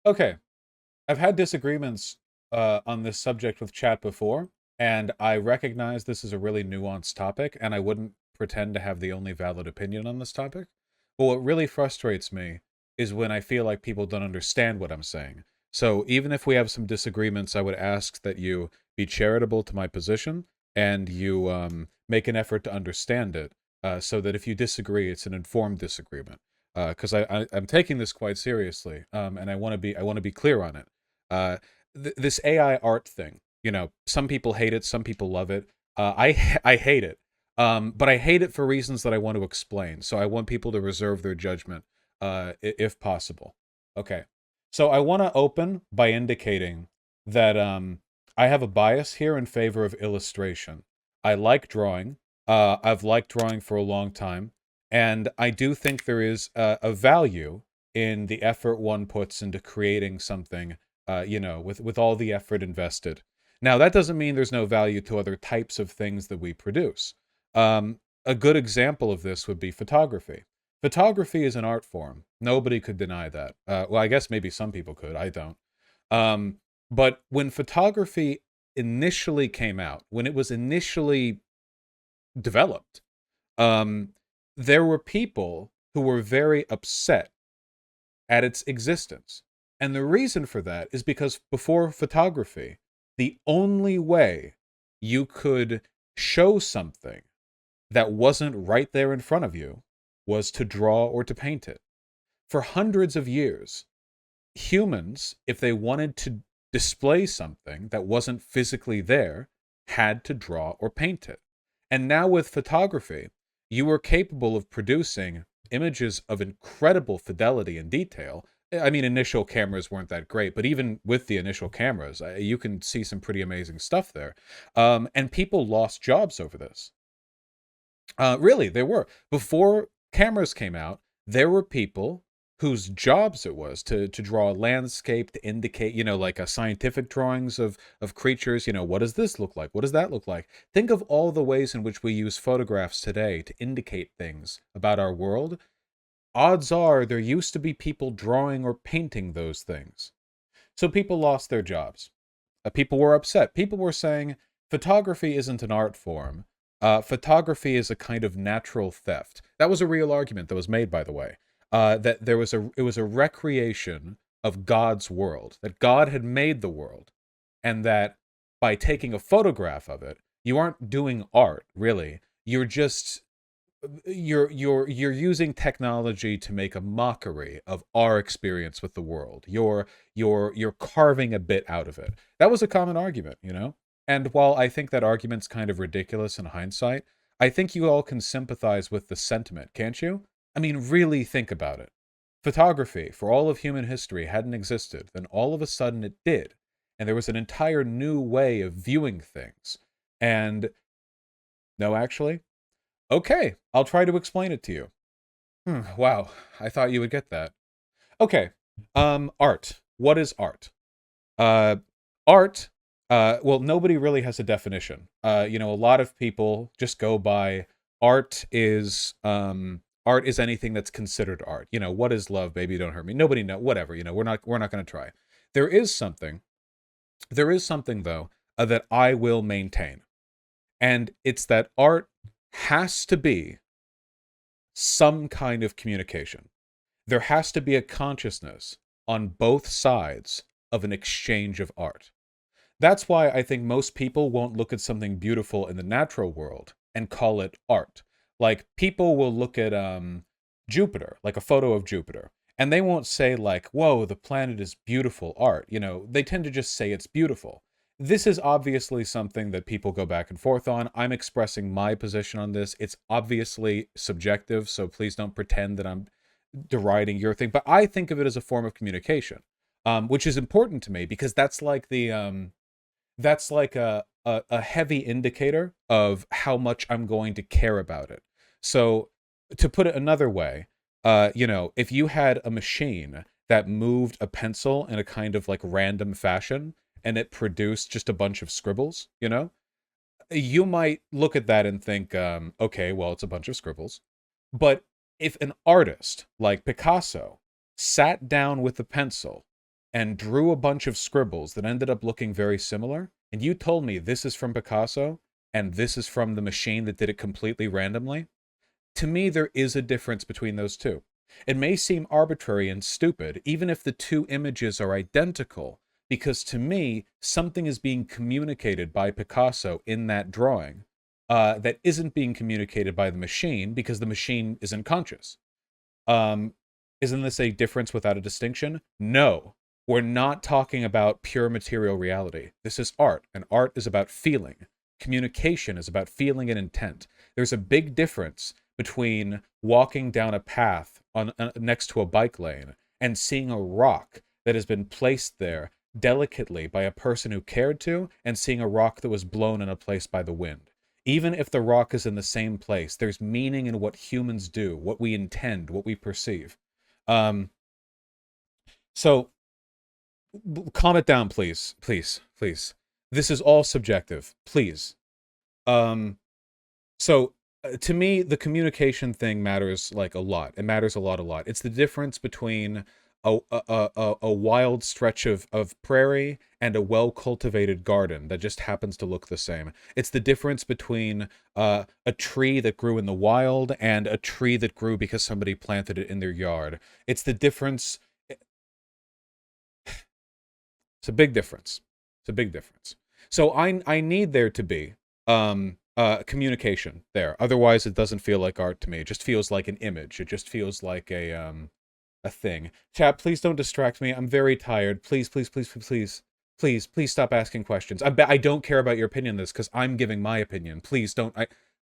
Okay, I've had disagreements on this subject with chat before, and I recognize this is a really nuanced topic, and I wouldn't pretend to have the only valid opinion on this topic. But what really frustrates me is when I feel like people don't understand what I'm saying. So even if we have some disagreements, I would ask that you be charitable to my position and you make an effort to understand it, so that if you disagree, it's an informed disagreement. Because I'm taking this quite seriously, and I want to be clear on it. Uh, this AI art thing, some people hate it, some people love it. I hate it, but I hate it for reasons that I want to explain. So I want people to reserve their judgment, if possible. Okay, so I want to open by indicating that I have a bias here in favor of illustration. I like drawing. I've liked drawing for a long time. And I do think there is a value in the effort one puts into creating something, with all the effort invested. Now, that doesn't mean there's no value to other types of things that we produce. A good example of this would be photography. Photography is an art form. Nobody could deny that. Well, I guess maybe some people could. I don't. Um, but when photography initially came out, when it was initially developed, um, there were people who were very upset at its existence. And the reason for that is because before photography, the only way you could show something that wasn't right there in front of you was to draw or to paint it. For hundreds of years, humans, if they wanted to display something that wasn't physically there, had to draw or paint it. And now with photography, you are capable of producing images of incredible fidelity and detail. I mean, initial cameras weren't that great, but even with the initial cameras, you can see some pretty amazing stuff there. And people lost jobs over this. Really, there were. Before cameras came out, there were people whose jobs it was to draw a landscape to indicate, like a scientific drawings of creatures. What does this look like? What does that look like? Think of all the ways in which we use photographs today to indicate things about our world. Odds are there used to be people drawing or painting those things. So people lost their jobs. People were upset. People were saying photography isn't an art form. Photography is a kind of natural theft. That was a real argument that was made, by the way. That it was a recreation of God's world. That God had made the world, and that by taking a photograph of it, you aren't doing art, really. You're using technology to make a mockery of our experience with the world. You're carving a bit out of it. That was a common argument. And while I think that argument's kind of ridiculous in hindsight, I think you all can sympathize with the sentiment, can't you? I mean, really think about it. Photography, for all of human history, hadn't existed, then all of a sudden it did. And there was an entire new way of viewing things. And no, actually, okay, I'll try to explain it to you. Wow, I thought you would get that. Okay, art. What is art? Uh, art. Well, nobody really has a definition. A lot of people just go by art is anything that's considered art. What is love, baby? Don't hurt me. Nobody know. Whatever. We're not going to try. There is something. There is something though that I will maintain, and it's that art has to be some kind of communication. There has to be a consciousness on both sides of an exchange of art. That's why I think most people won't look at something beautiful in the natural world and call it art. Like people will look at Jupiter, like a photo of Jupiter, and they won't say like, "Whoa, the planet is beautiful art." They tend to just say it's beautiful. This is obviously something that people go back and forth on. I'm expressing my position on this. It's obviously subjective, so please don't pretend that I'm deriding your thing. But I think of it as a form of communication, which is important to me because that's like a heavy indicator of how much I'm going to care about it. So to put it another way, if you had a machine that moved a pencil in a kind of like random fashion and it produced just a bunch of scribbles, you might look at that and think, okay, well, it's a bunch of scribbles. But if an artist like Picasso sat down with a pencil and drew a bunch of scribbles that ended up looking very similar, and you told me this is from Picasso and this is from the machine that did it completely randomly, to me, there is a difference between those two. It may seem arbitrary and stupid, even if the two images are identical, because to me, something is being communicated by Picasso in that drawing that isn't being communicated by the machine because the machine isn't conscious. Um, isn't this a difference without a distinction? No. We're not talking about pure material reality. This is art, and art is about feeling. Communication is about feeling and intent. There's a big difference between walking down a path next to a bike lane and seeing a rock that has been placed there delicately by a person who cared to, and seeing a rock that was blown in a place by the wind. Even if the rock is in the same place, there's meaning in what humans do, what we intend, what we perceive. Um, so calm it down, please, please, please. This is all subjective, please. Um, so to me, the communication thing matters like a lot. It matters a lot, a lot. It's the difference between a wild stretch of prairie and a well-cultivated garden that just happens to look the same. It's the difference between a tree that grew in the wild and a tree that grew because somebody planted it in their yard. It's the difference. It's a big difference. It's a big difference. So I need there to be communication there. Otherwise, it doesn't feel like art to me. It just feels like an image. It just feels like a thing. Chat, please don't distract me. I'm very tired. Please, please, please, please, please, please, please stop asking questions. I don't care about your opinion on this because I'm giving my opinion. Please don't.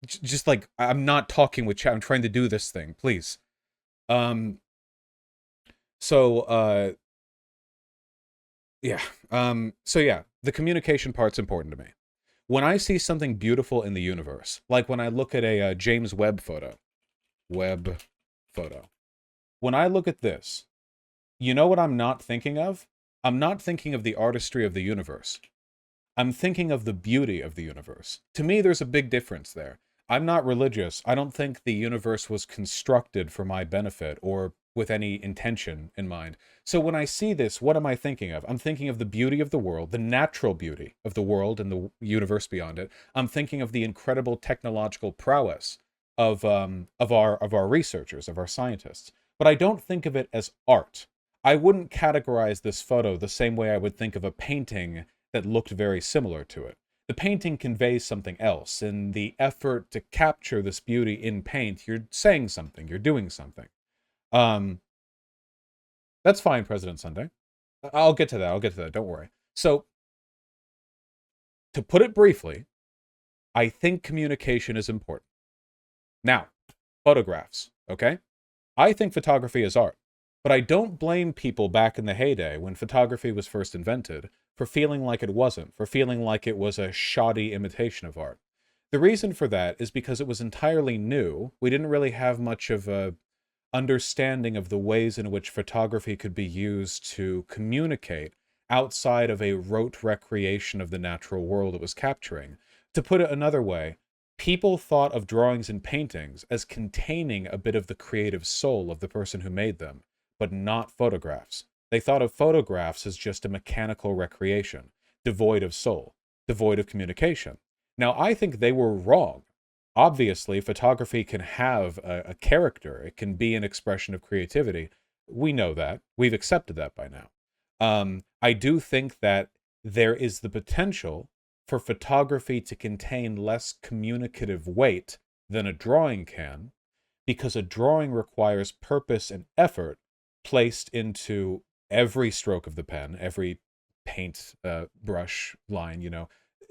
Just like I'm not talking with chat. I'm trying to do this thing. Please. Um. So yeah. So yeah, the communication part's important to me. When I see something beautiful in the universe, like when I look at a James Webb photo, when I look at this, you know what I'm not thinking of? I'm not thinking of the artistry of the universe. I'm thinking of the beauty of the universe. To me, there's a big difference there. I'm not religious. I don't think the universe was constructed for my benefit or with any intention in mind. So when I see this, what am I thinking of? I'm thinking of the beauty of the world, the natural beauty of the world and the universe beyond it. I'm thinking of the incredible technological prowess of our researchers, of our scientists. But I don't think of it as art. I wouldn't categorize this photo the same way I would think of a painting that looked very similar to it. The painting conveys something else. In the effort to capture this beauty in paint, you're saying something, you're doing something. Um, that's fine, President Sunday. I'll get to that. I'll get to that. Don't worry. So, to put it briefly, I think communication is important. Now, photographs, okay? I think photography is art. But I don't blame people back in the heyday when photography was first invented for feeling like it wasn't, for feeling like it was a shoddy imitation of art. The reason for that is because it was entirely new. We didn't really have much of a understanding of the ways in which photography could be used to communicate outside of a rote recreation of the natural world it was capturing. To put it another way, people thought of drawings and paintings as containing a bit of the creative soul of the person who made them, but not photographs. They thought of photographs as just a mechanical recreation, devoid of soul, devoid of communication. Now, I think they were wrong. Obviously, photography can have a character. It can be an expression of creativity. We know that. We've accepted that by now. I do think that there is the potential for photography to contain less communicative weight than a drawing can, because a drawing requires purpose and effort placed into every stroke of the pen, every paint brush line,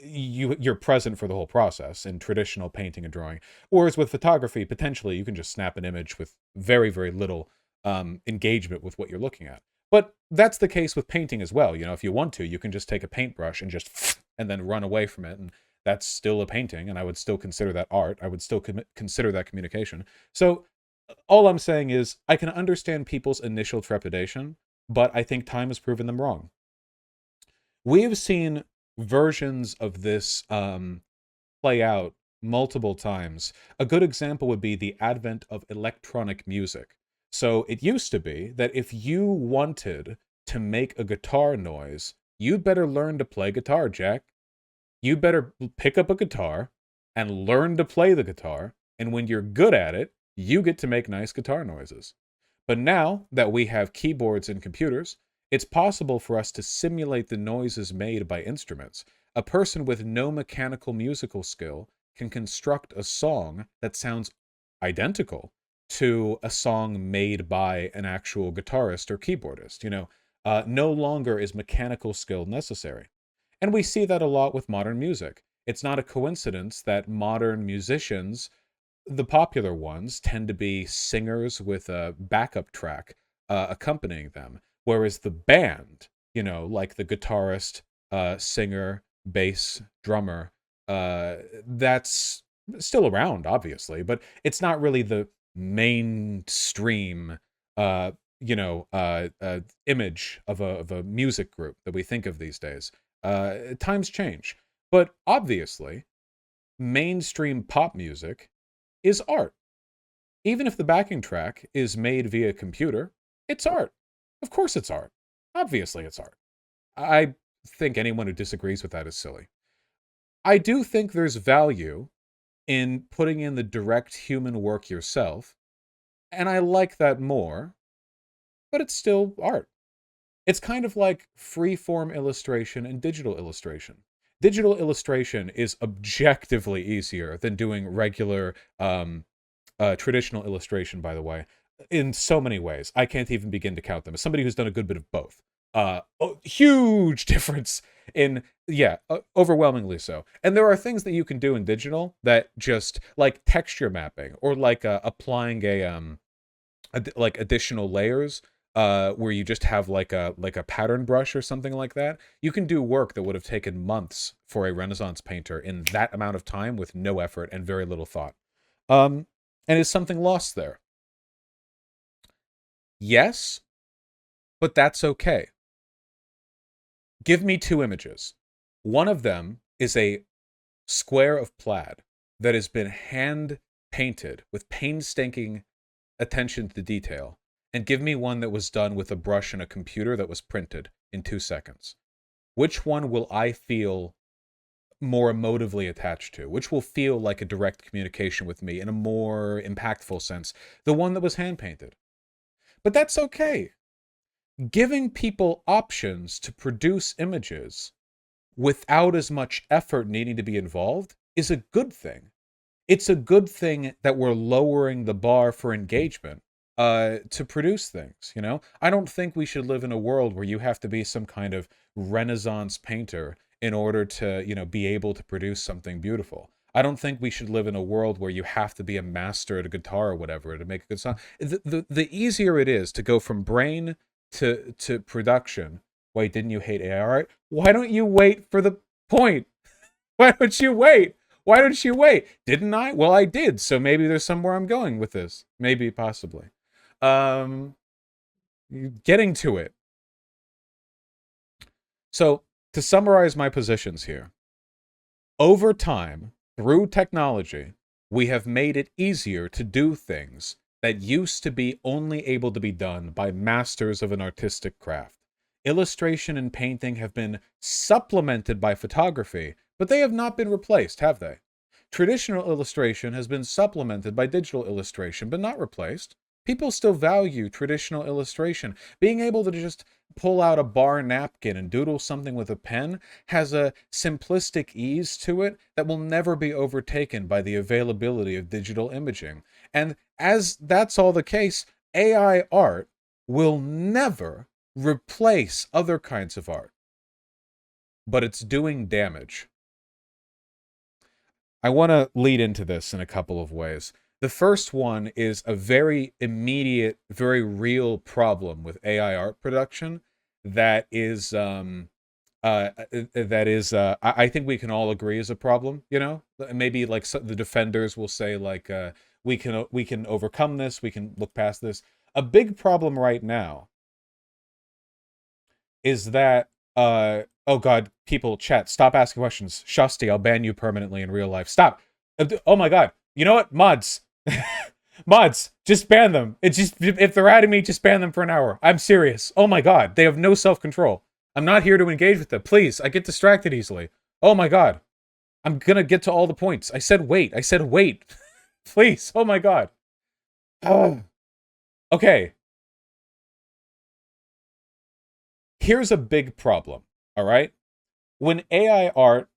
you're present for the whole process in traditional painting and drawing. Whereas with photography, potentially you can just snap an image with very, very little engagement with what you're looking at. But that's the case with painting as well. If you want to, you can just take a paintbrush and just and then run away from it, and that's still a painting, and I would still consider that art. I would still consider that communication. So all I'm saying is I can understand people's initial trepidation, but I think time has proven them wrong. We have seen versions of this play out multiple times. A good example would be the advent of electronic music. So it used to be that if you wanted to make a guitar noise, you better learn to play guitar, Jack. You better pick up a guitar and learn to play the guitar. And when you're good at it, you get to make nice guitar noises. But now that we have keyboards and computers, it's possible for us to simulate the noises made by instruments. A person with no mechanical musical skill can construct a song that sounds identical to a song made by an actual guitarist or keyboardist. No longer is mechanical skill necessary. And we see that a lot with modern music. It's not a coincidence that modern musicians, the popular ones, tend to be singers with a backup track accompanying them, whereas the band, like the guitarist, singer, bass, drummer, that's still around, obviously, but it's not really the mainstream, image of a music group that we think of these days. Times change, but obviously, mainstream pop music is art. Even if the backing track is made via computer, it's art. Of course it's art. Obviously it's art. I think anyone who disagrees with that is silly. I do think there's value in putting in the direct human work yourself, and I like that more, but it's still art. It's kind of like free-form illustration and digital illustration. Digital illustration is objectively easier than doing regular traditional illustration, by the way, in so many ways. I can't even begin to count them. As somebody who's done a good bit of both. Huge difference in, overwhelmingly so. And there are things that you can do in digital that just, like texture mapping, or like applying like additional layers, where you just have like a pattern brush or something like that. You can do work that would have taken months for a Renaissance painter in that amount of time with no effort and very little thought. And is something lost there? Yes, but that's okay. Give me two images. One of them is a square of plaid that has been hand painted with painstaking attention to detail, and give me one that was done with a brush and a computer that was printed in 2 seconds. Which one will I feel more emotively attached to? Which will feel like a direct communication with me in a more impactful sense? The one that was hand painted. But that's okay. Giving people options to produce images without as much effort needing to be involved is a good thing. It's a good thing that we're lowering the bar for engagement to produce things. I don't think we should live in a world where you have to be some kind of Renaissance painter in order to, be able to produce something beautiful. I don't think we should live in a world where you have to be a master at a guitar or whatever to make a good song. The easier it is to go from brain to production. Wait, didn't you hate AI art? Why don't you wait for the point? Why don't you wait? Why don't you wait? Didn't I? Well, I did. So maybe there's somewhere I'm going with this. Maybe, possibly. Getting to it. So, to summarize my positions here, over time, through technology, we have made it easier to do things that used to be only able to be done by masters of an artistic craft. Illustration and painting have been supplemented by photography, but they have not been replaced, have they? Traditional illustration has been supplemented by digital illustration, but not replaced. People still value traditional illustration. Being able to just pull out a bar napkin and doodle something with a pen has a simplistic ease to it that will never be overtaken by the availability of digital imaging. And as that's all the case, AI art will never replace other kinds of art. But it's doing damage. I want to lead into this in a couple of ways. The first one is a very immediate, very real problem with AI art production that is, I think we can all agree is a problem. Maybe like the defenders will say like, we can overcome this, we can look past this. A big problem right now is that, oh God, people, chat, stop asking questions. Shusty, I'll ban you permanently in real life. Stop. Oh my God. You know what? Mods. Mods, just ban them. It's just if they're adding me, just ban them for an hour. I'm serious. Oh my god, they have no self-control. I'm not here to engage with them. Please, I get distracted easily. Oh my god. I'm gonna get to all the points. I said wait. I said wait. Please. Oh my god. Okay. Here's a big problem. All right. When AI art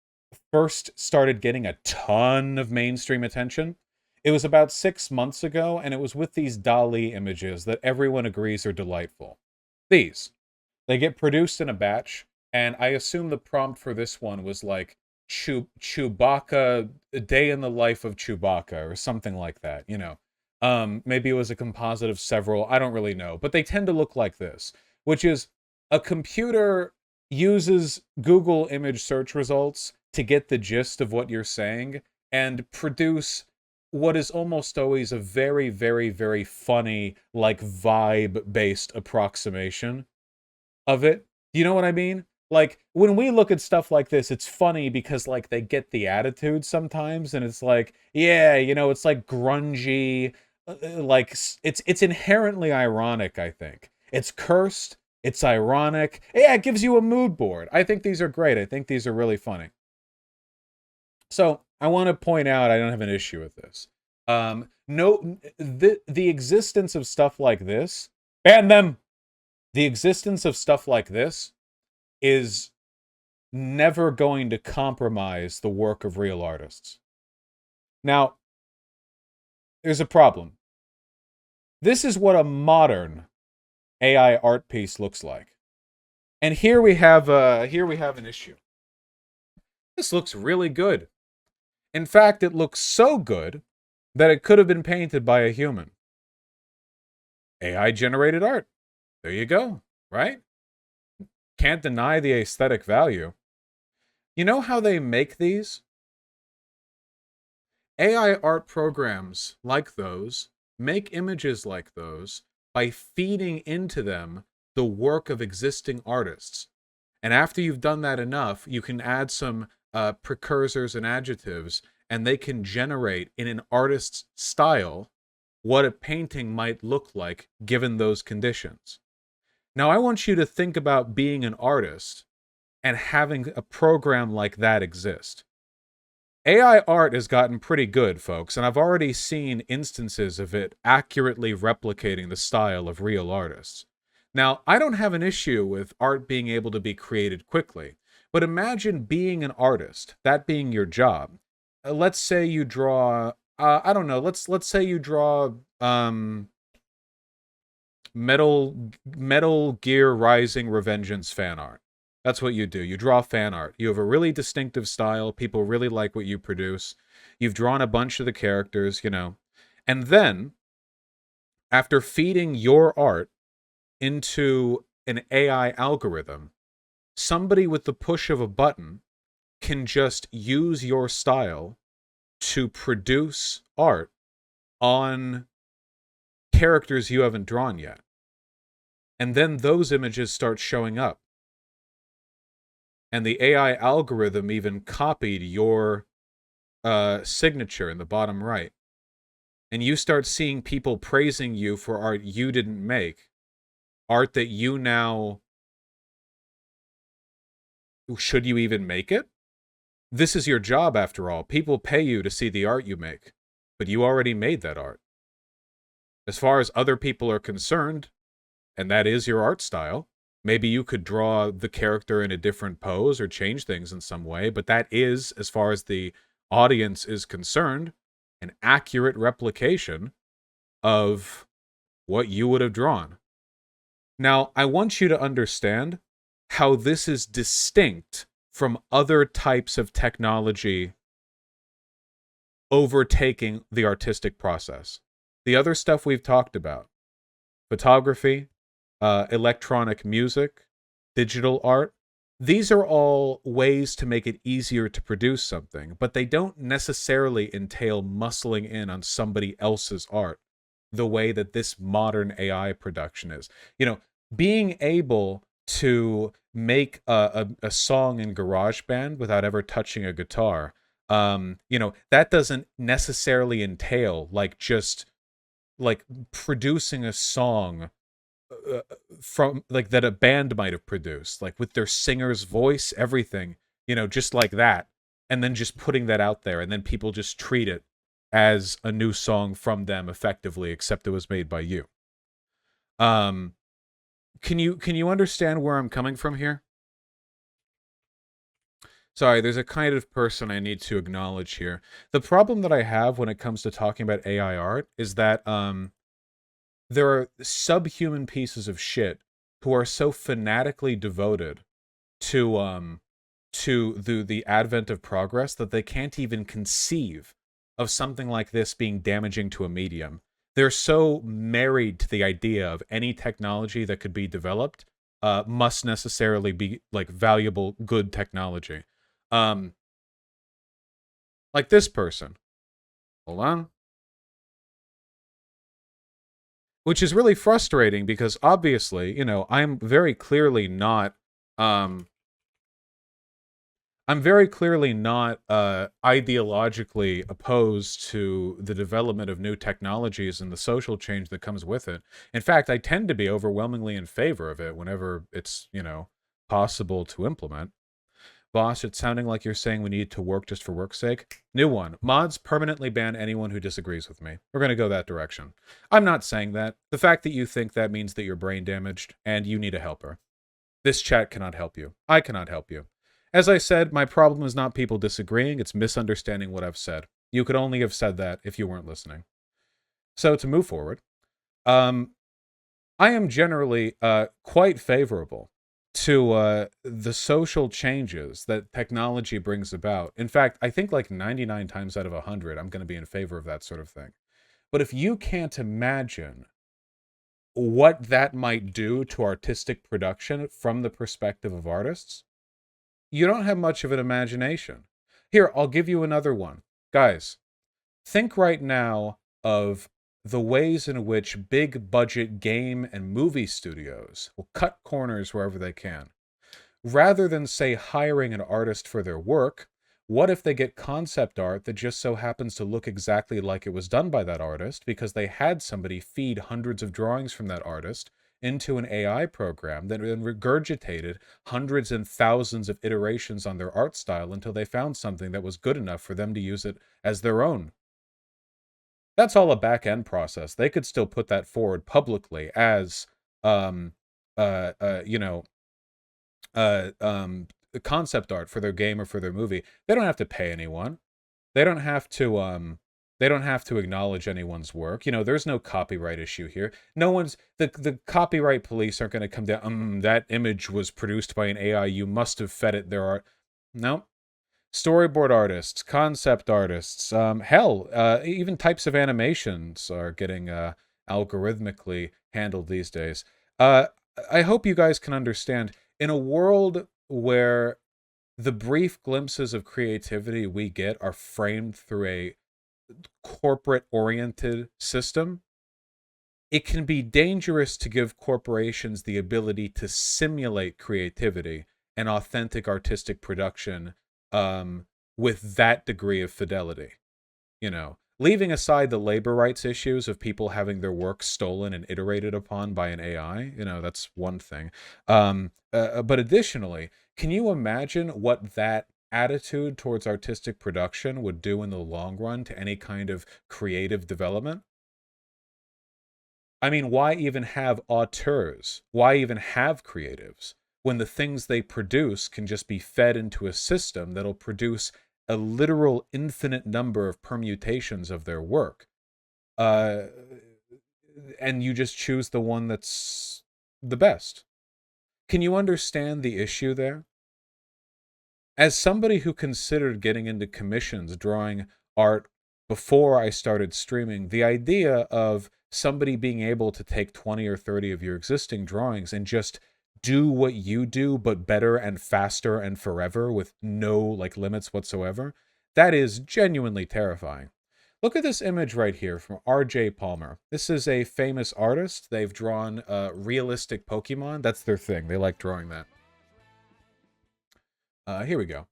first started getting a ton of mainstream attention, it was about 6 months ago, and it was with these DALL-E images that everyone agrees are delightful. These. They get produced in a batch, and I assume the prompt for this one was like Chewbacca, a day in the life of Chewbacca, or something like that, you know. Maybe it was a composite of several, I don't really know. But they tend to look like this, which is a computer uses Google image search results to get the gist of what you're saying and produce what is almost always a very, very, very funny, like vibe-based approximation of it. Do you know what I mean? Like when we look at stuff like this, it's funny because like they get the attitude sometimes, and it's like, yeah, you know, it's like grungy, like it's inherently ironic. I think it's cursed. It's ironic. Yeah, it gives you a mood board. I think these are great. I think these are really funny. So I want to point out I don't have an issue with this. No, the existence of stuff like this, ban them. The existence of stuff like this is never going to compromise the work of real artists. Now, there's a problem. This is what a modern AI art piece looks like. And here we have an issue. This looks really good. In fact, it looks so good that it could have been painted by a human. AI generated art. There you go, right? Can't deny the aesthetic value. You know how they make these? AI art programs like those make images like those by feeding into them the work of existing artists. And after you've done that enough, you can add some precursors and adjectives, and they can generate in an artist's style what a painting might look like given those conditions. Now, I want you to think about being an artist and having a program like that exist. AI art has gotten pretty good, folks, and I've already seen instances of it accurately replicating the style of real artists. Now, I don't have an issue with art being able to be created quickly, but imagine being an artist, that being your job. Let's say you draw, I don't know, let's say you draw Metal Gear Rising Revengeance fan art. That's what you do. You draw fan art. You have a really distinctive style. People really like what you produce. You've drawn a bunch of the characters, you know. And then, after feeding your art into an AI algorithm, somebody with the push of a button can just use your style to produce art on characters you haven't drawn yet. And then those images start showing up. And the AI algorithm even copied your signature in the bottom right. And you start seeing people praising you for art you didn't make. Art that you now... Should you even make it? This is your job, after all. People pay you to see the art you make. But you already made that art. As far as other people are concerned, and that is your art style, maybe you could draw the character in a different pose or change things in some way, but that is, as far as the audience is concerned, an accurate replication of what you would have drawn. Now, I want you to understand how this is distinct from other types of technology overtaking the artistic process. The other stuff we've talked about, photography, electronic music, digital art, these are all ways to make it easier to produce something, but they don't necessarily entail muscling in on somebody else's art the way that this modern AI production is. You know, being able to make a song in GarageBand without ever touching a guitar, you know, that doesn't necessarily entail like just like producing a song from like that a band might have produced, like with their singer's voice, everything, just like that, and then just putting that out there, and then people just treat it as a new song from them effectively, except it was made by you. Um, can you understand where I'm coming from here? Sorry, there's a kind of person I need to acknowledge here. The problem that I have when it comes to talking about AI art is that there are subhuman pieces of shit who are so fanatically devoted to the advent of progress that they can't even conceive of something like this being damaging to a medium. They're so married to the idea of any technology that could be developed must necessarily be like valuable, good technology. Um, like this person. Hold on. Which is really frustrating because obviously, um I'm very clearly not ideologically opposed to the development of new technologies and the social change that comes with it. In fact, I tend to be overwhelmingly in favor of it whenever it's, possible to implement. Boss, it's sounding like you're saying we need to work just for work's sake. New one. Mods permanently ban anyone who disagrees with me. We're going to go that direction. I'm not saying that. The fact that you think that means that you're brain damaged and you need a helper. This chat cannot help you. I cannot help you. As I said, my problem is not people disagreeing, it's misunderstanding what I've said. You could only have said that if you weren't listening. So to move forward, um, I am generally quite favorable to the social changes that technology brings about. In fact, I think like 99 times out of 100, I'm going to be in favor of that sort of thing. But if you can't imagine what that might do to artistic production from the perspective of artists, you don't have much of an imagination. Here, I'll give you another one. Guys, think right now of the ways in which big budget game and movie studios will cut corners wherever they can. Rather than, say, hiring an artist for their work, what if they get concept art that just so happens to look exactly like it was done by that artist because they had somebody feed hundreds of drawings from that artist into an AI program that then regurgitated hundreds and thousands of iterations on their art style until they found something that was good enough for them to use it as their own? That's all a back end process. They could still put that forward publicly as, um, uh, uh, you know, concept art for their game or for their movie. They don't have to pay anyone. They don't have to they don't have to acknowledge anyone's work. There's no copyright issue here. No one's the copyright police aren't going to come down. That image was produced by an AI. You must have fed it their art. No. Storyboard artists, concept artists, hell, even types of animations are getting algorithmically handled these days. I hope you guys can understand, in a world where the brief glimpses of creativity we get are framed through a corporate-oriented system, it can be dangerous to give corporations the ability to simulate creativity and authentic artistic production with that degree of fidelity. Leaving aside the labor rights issues of people having their work stolen and iterated upon by an AI, that's one thing. But additionally, can you imagine what that attitude towards artistic production would do in the long run to any kind of creative development? I mean, why even have auteurs? Why even have creatives when the things they produce can just be fed into a system that'll produce a literal infinite number of permutations of their work? Uh, and you just choose the one that's the best. Can you understand the issue there? As somebody who considered getting into commissions drawing art before I started streaming, the idea of somebody being able to take 20 or 30 of your existing drawings and just do what you do but better and faster and forever with no like limits whatsoever, that is genuinely terrifying. Look at this image right here from R.J. Palmer. This is a famous artist. They've drawn realistic Pokemon. That's their thing. They like drawing that. Here we go.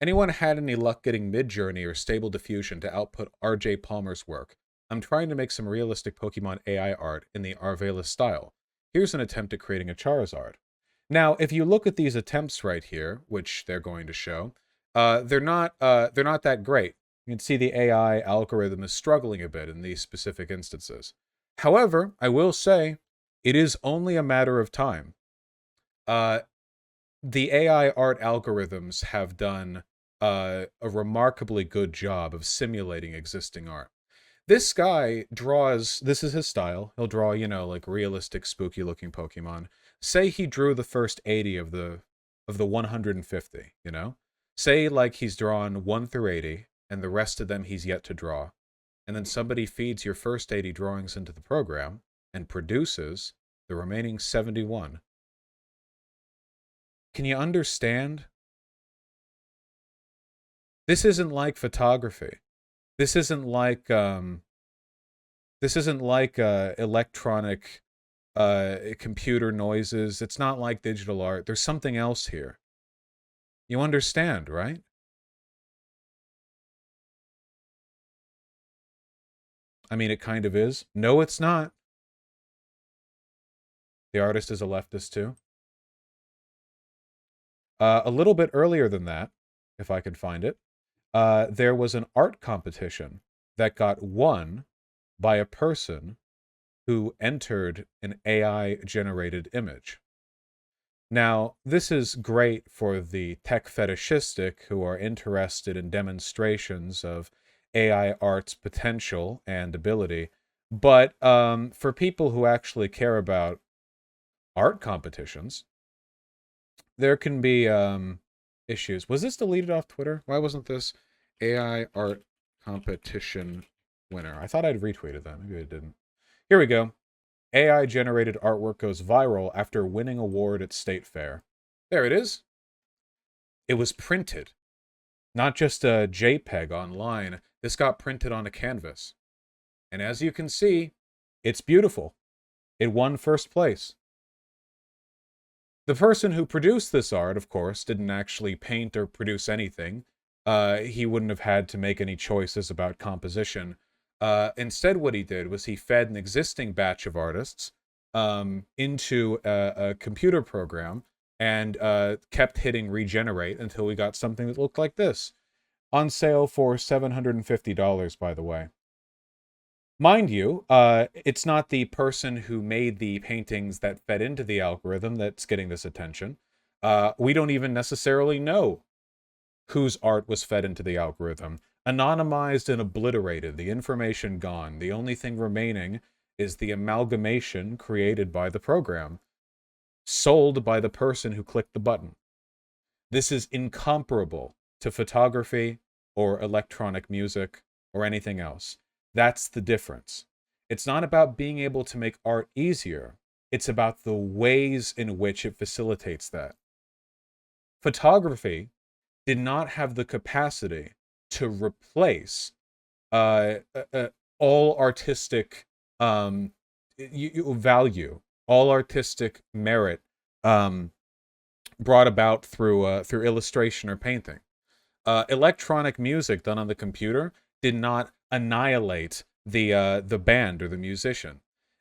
Anyone had any luck getting Midjourney or Stable Diffusion to output R.J. Palmer's work? I'm trying to make some realistic Pokemon AI art in the Arvelis style. Here's an attempt at creating a Charizard. Now, if you look at these attempts right here, which they're going to show, they're not that great. You can see the AI algorithm is struggling a bit in these specific instances. However, I will say it is only a matter of time. Uh, the AI art algorithms have done a remarkably good job of simulating existing art. This guy draws, this is his style. He'll draw, like realistic, spooky looking Pokemon. Say he drew the first 80 of the 150, Say like he's drawn 1 through 80 and the rest of them he's yet to draw. And then somebody feeds your first 80 drawings into the program and produces the remaining 71. Can you understand? This isn't like photography. This isn't like electronic computer noises. It's not like digital art. There's something else here. You understand, right? I mean, it kind of is. No, it's not. The artist is a leftist too. A little bit earlier than that, if I can find it, there was an art competition that got won by a person who entered an AI-generated image. Now, this is great for the tech fetishistic who are interested in demonstrations of AI art's potential and ability, but for people who actually care about art competitions, there can be issues. Was this deleted off Twitter? Why wasn't this AI art competition winner? I thought I'd retweeted that. Maybe I didn't. Here we go. AI-generated artwork goes viral after winning award at State Fair. There it is. It was printed. Not just a JPEG online. This got printed on a canvas. And as you can see, it's beautiful. It won first place. The person who produced this art, of course, didn't actually paint or produce anything. He wouldn't have had to make any choices about composition. Instead, what he did was he fed an existing batch of artists into a computer program and kept hitting regenerate until we got something that looked like this. On sale for $750, by the way. Mind you, it's not the person who made the paintings that fed into the algorithm that's getting this attention. We don't even necessarily know whose art was fed into the algorithm. Anonymized and obliterated, the information gone. The only thing remaining is the amalgamation created by the program, sold by the person who clicked the button. This is incomparable to photography or electronic music or anything else. That's the difference. It's not about being able to make art easier. It's about the ways in which it facilitates that. Photography did not have the capacity to replace all artistic value, all artistic merit brought about through illustration or painting. Electronic music done on the computer did not annihilate the band or the musician.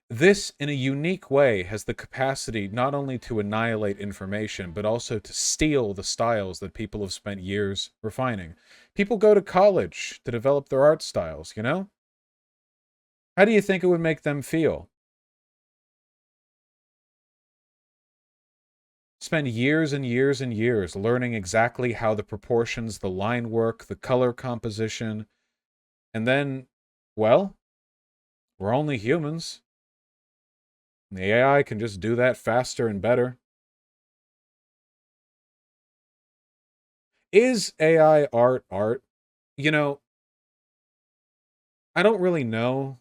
This, in a unique way, has the capacity not only to annihilate information, but also to steal the styles that people have spent years refining. People go to college to develop their art styles, How do you think it would make them feel? Spend years and years and years learning exactly how the proportions, the line work, the color composition, and then, well, we're only humans. The AI can just do that faster and better. Is AI art? I don't really know,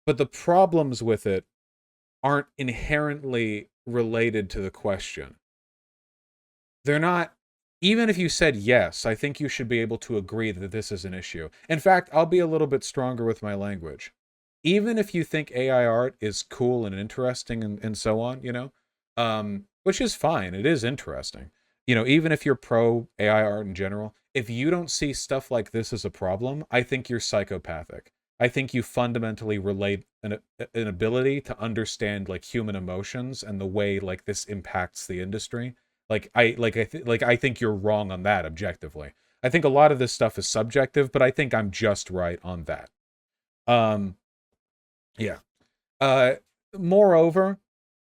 but the problems with it aren't inherently related to the question. They're not. Even if you said yes, I think you should be able to agree that this is an issue. In fact, I'll be a little bit stronger with my language. Even if you think AI art is cool and interesting and so on, which is fine. It is interesting. Even if you're pro AI art in general, if you don't see stuff like this as a problem, I think you're psychopathic. I think you fundamentally relate an ability to understand like human emotions and the way like this impacts the industry. I think you're wrong on that objectively. I think a lot of this stuff is subjective, but I think I'm just right on that. Um, yeah. Uh, Moreover,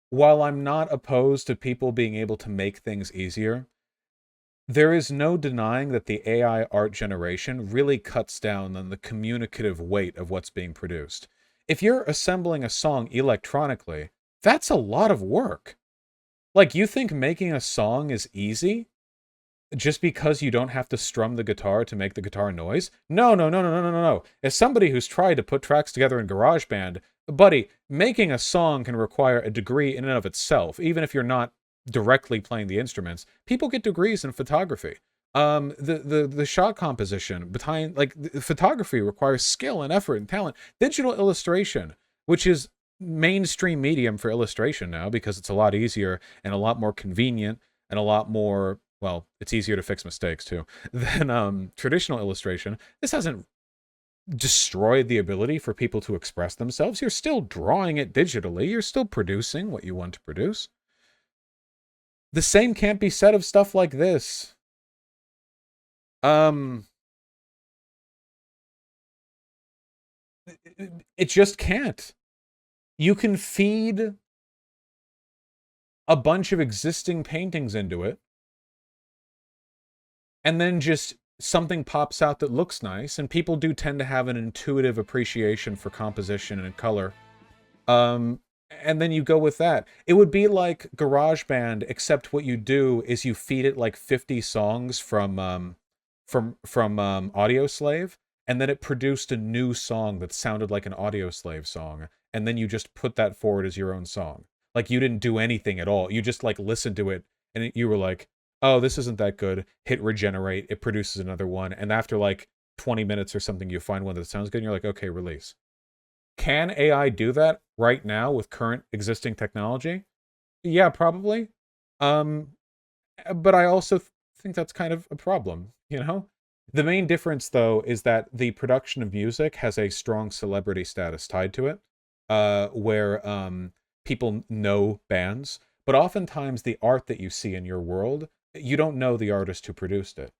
while I'm not opposed to people being able to make things easier, there is no denying that the AI art generation really cuts down on the communicative weight of what's being produced. If you're assembling a song electronically, that's a lot of work. Like, you think making a song is easy just because you don't have to strum the guitar to make the guitar noise? No, no, no, no, no, no, no, no. As somebody who's tried to put tracks together in GarageBand, buddy, making a song can require a degree in and of itself, even if you're not directly playing the instruments. People get degrees in photography. The shot composition behind like the photography requires skill and effort and talent. Digital illustration, which is mainstream medium for illustration now because it's a lot easier and a lot more convenient and a lot more, well, it's easier to fix mistakes too than traditional illustration. This hasn't destroyed the ability for people to express themselves. You're still drawing it digitally. You're still producing what you want to produce. The same can't be said of stuff like this. It just can't. You can feed a bunch of existing paintings into it, and then just something pops out that looks nice, and people do tend to have an intuitive appreciation for composition and color. And then you go with that. It would be like GarageBand, except what you do is you feed it like 50 songs from Audioslave, and then it produced a new song that sounded like an Audioslave song, and then you just put that forward as your own song. Like, you didn't do anything at all. You just like listened to it, and you were like, oh, this isn't that good. Hit regenerate. It produces another one, and after like 20 minutes or something, you find one that sounds good, and you're like, okay, release. Can AI do that right now with current existing technology? Yeah, probably. Um, but I also think that's kind of a problem, you know? The main difference, though, is that the production of music has a strong celebrity status tied to it, where people know bands, but oftentimes the art that you see in your world, you don't know the artist who produced it.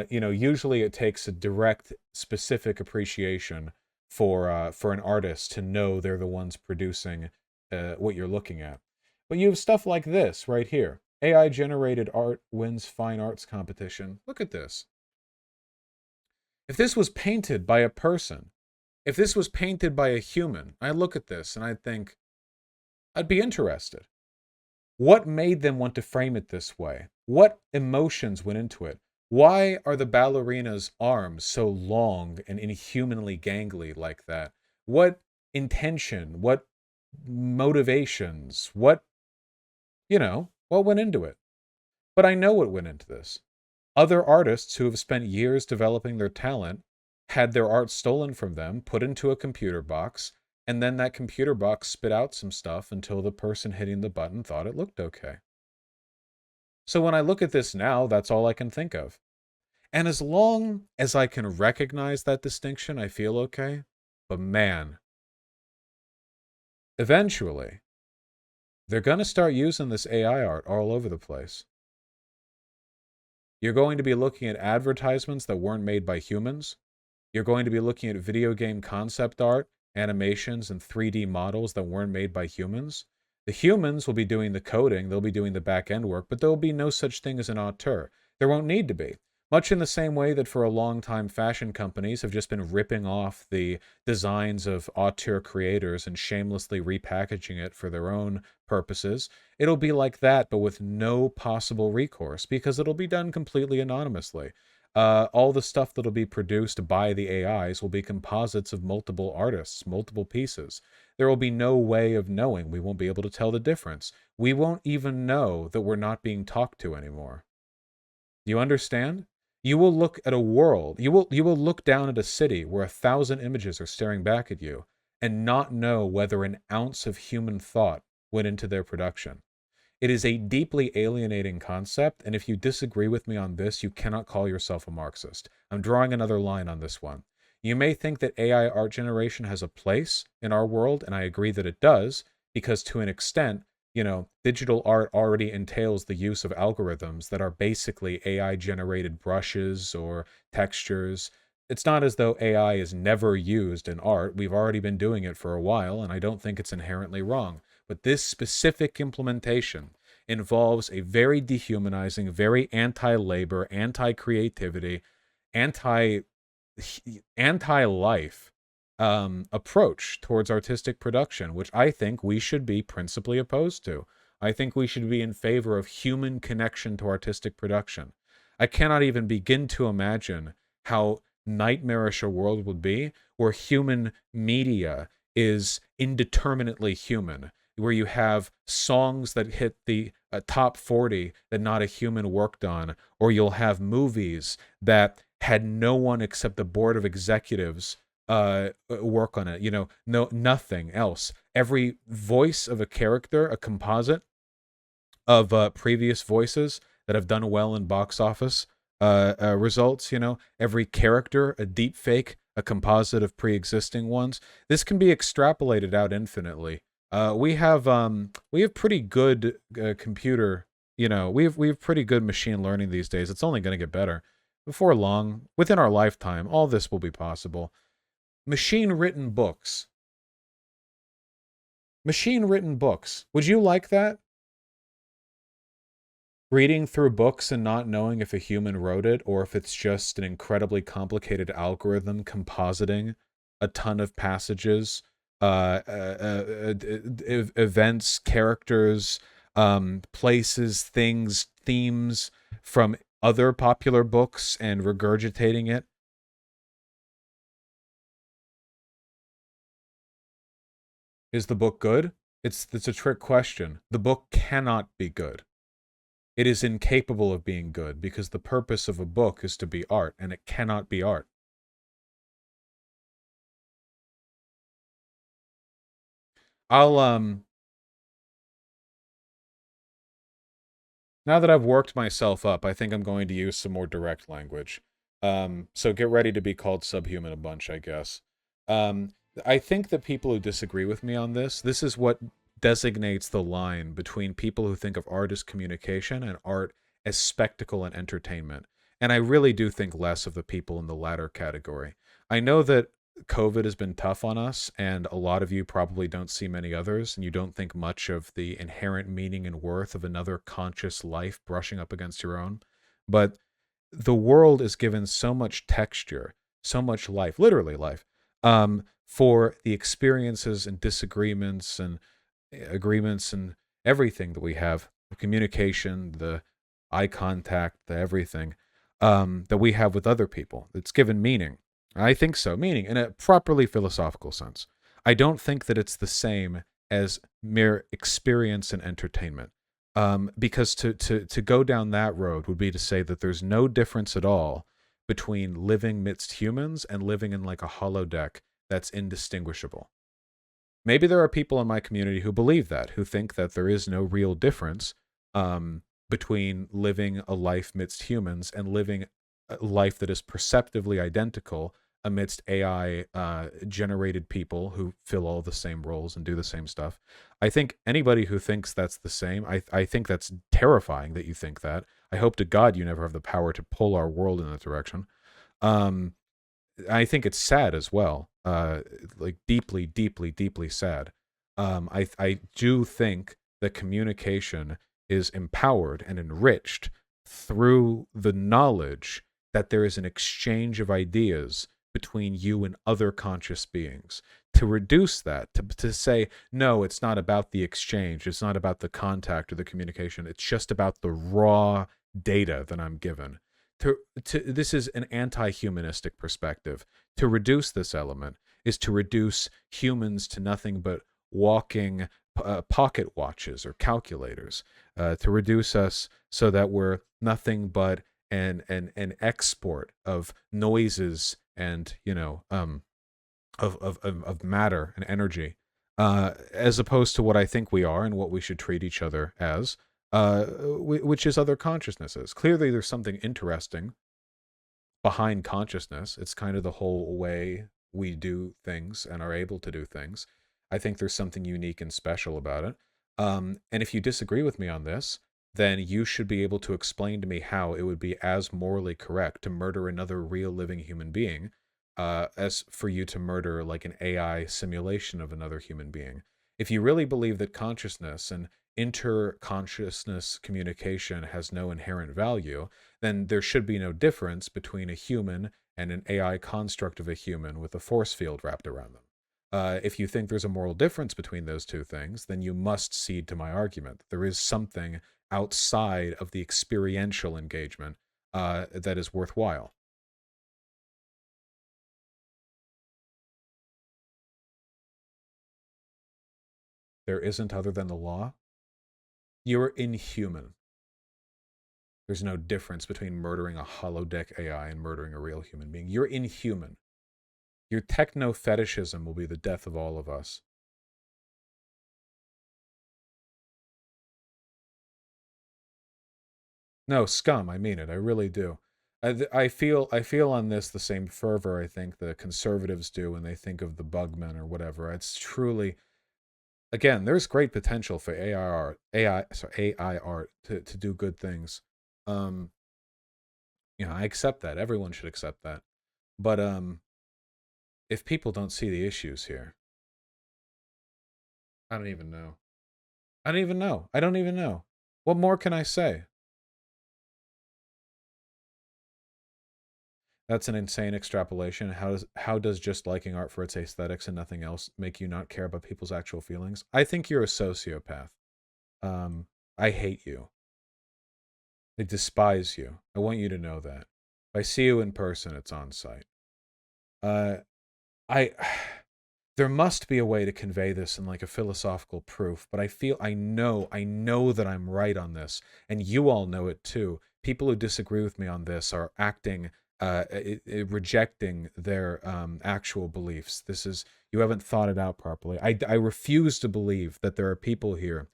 Usually it takes a direct, specific appreciation for an artist to know they're the ones producing what you're looking at. But you have stuff like this right here. AI generated art wins fine arts competition. Look at this. If this was painted by a person, if this was painted by a human, I look at this and I'd think, I'd be interested. What made them want to frame it this way? What emotions went into it? Why are the ballerina's arms so long and inhumanly gangly like that? What intention? What motivations? What went into it? But I know what went into this. Other artists who have spent years developing their talent had their art stolen from them, put into a computer box, and then that computer box spit out some stuff until the person hitting the button thought it looked okay. So when I look at this now, that's all I can think of. And as long as I can recognize that distinction, I feel okay. But man, eventually, they're going to start using this AI art all over the place. You're going to be looking at advertisements that weren't made by humans. You're going to be looking at video game concept art, animations, and 3D models that weren't made by humans. The humans will be doing the coding, they'll be doing the back-end work, but there will be no such thing as an auteur. There won't need to be. Much in the same way that for a long time fashion companies have just been ripping off the designs of auteur creators and shamelessly repackaging it for their own purposes, it'll be like that, but with no possible recourse, because it'll be done completely anonymously. All the stuff that'll be produced by the AIs will be composites of multiple artists, multiple pieces. There will be no way of knowing. We won't be able to tell the difference. We won't even know that we're not being talked to anymore. You understand? You will look at a world, you will look down at a city where 1,000 images are staring back at you and not know whether an ounce of human thought went into their production. It is a deeply alienating concept, and if you disagree with me on this, you cannot call yourself a Marxist. I'm drawing another line on this one. You may think that AI art generation has a place in our world, and I agree that it does, because to an extent, digital art already entails the use of algorithms that are basically AI generated brushes or textures. It's not as though AI is never used in art. We've already been doing it for a while, and I don't think it's inherently wrong. But this specific implementation involves a very dehumanizing, very anti-labor, anti-creativity, anti anti-life approach towards artistic production, which I think we should be principally opposed to. I think we should be in favor of human connection to artistic production. I cannot even begin to imagine how nightmarish a world would be where human media is indeterminately human, where you have songs that hit the top 40 that not a human worked on, or you'll have movies that had no one except the board of executives work on it. Nothing else. Every voice of a character, a composite of previous voices that have done well in box office results. Every character, a deep fake, a composite of pre-existing ones. This can be extrapolated out infinitely. We have pretty good computer. We have pretty good machine learning these days. It's only going to get better. Before long, within our lifetime, all this will be possible. Machine written books. Machine written books. Would you like that? Reading through books and not knowing if a human wrote it or if it's just an incredibly complicated algorithm compositing a ton of passages, events, characters, places, things, themes from other popular books and regurgitating it. Is the book good? It's a trick question. The book cannot be good. It is incapable of being good because the purpose of a book is to be art, and it cannot be art. I'll now that I've worked myself up, I think I'm going to use some more direct language. So get ready to be called subhuman a bunch, I guess. Um, I think that people who disagree with me on this is what designates the line between people who think of art as communication and art as spectacle and entertainment. And I really do think less of the people in the latter category. I know that COVID has been tough on us, and a lot of you probably don't see many others, and you don't think much of the inherent meaning and worth of another conscious life brushing up against your own. But the world is given so much texture, so much life, literally life, for the experiences and disagreements and agreements and everything that we have, the communication, the eye contact, the everything that we have with other people. It's given meaning. I think so, meaning in a properly philosophical sense. I don't think that it's the same as mere experience and entertainment. Because to go down that road would be to say that there's no difference at all between living midst humans and living in like a holodeck that's indistinguishable. Maybe there are people in my community who believe that, who think that there is no real difference between living a life midst humans and living a life that is perceptively identical amidst AI generated people who fill all the same roles and do the same stuff. I think anybody who thinks that's the same, I think that's terrifying that you think that. I hope to God you never have the power to pull our world in that direction. Um, I think it's sad as well, like deeply, deeply, deeply sad. I do think that communication is empowered and enriched through the knowledge that there is an exchange of ideas between you and other conscious beings. To reduce that, to say, no, it's not about the exchange, it's not about the contact or the communication, it's just about the raw data that I'm given. This is an anti-humanistic perspective. To reduce this element is to reduce humans to nothing but walking pocket watches or calculators. To reduce us so that we're nothing but an export of noises and of matter and energy, as opposed to what I think we are and what we should treat each other as, which is other consciousnesses. Clearly, there's something interesting behind consciousness. It's kind of the whole way we do things and are able to do things. I think there's something unique and special about it. And if you disagree with me on this, then you should be able to explain to me how it would be as morally correct to murder another real living human being as for you to murder like an AI simulation of another human being. If you really believe that consciousness and interconsciousness communication has no inherent value, then there should be no difference between a human and an AI construct of a human with a force field wrapped around them. If you think there's a moral difference between those two things, then you must cede to my argument. There is something outside of the experiential engagement that is worthwhile. There isn't other than the law. You're inhuman. There's no difference between murdering a holodeck AI and murdering a real human being. You're inhuman. Your techno fetishism will be the death of all of us. No, scum, I mean it. I really do. I feel on this the same fervor I think the conservatives do when they think of the bugmen or whatever. It's truly, again, there's great potential for AI art to do good things. Um, I accept that. Everyone should accept that. But if people don't see the issues here, I don't even know. I don't even know. I don't even know. What more can I say? That's an insane extrapolation. How does just liking art for its aesthetics and nothing else make you not care about people's actual feelings? I think you're a sociopath. Um, I hate you. I despise you. I want you to know that. If I see you in person, it's on site. Uh, I there must be a way to convey this in like a philosophical proof, but I know that I'm right on this, and you all know it too. People who disagree with me on this are acting rejecting their actual beliefs. This is, you haven't thought it out properly. I refuse to believe that there are people here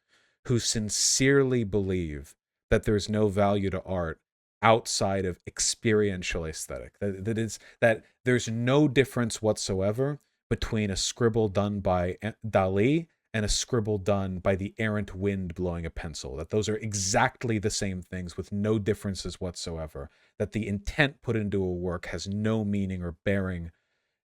who sincerely believe that there's no value to art outside of experiential aesthetic. That there's no difference whatsoever between a scribble done by Dali and a scribble done by the errant wind blowing a pencil. That those are exactly the same things with no differences whatsoever. That the intent put into a work has no meaning or bearing.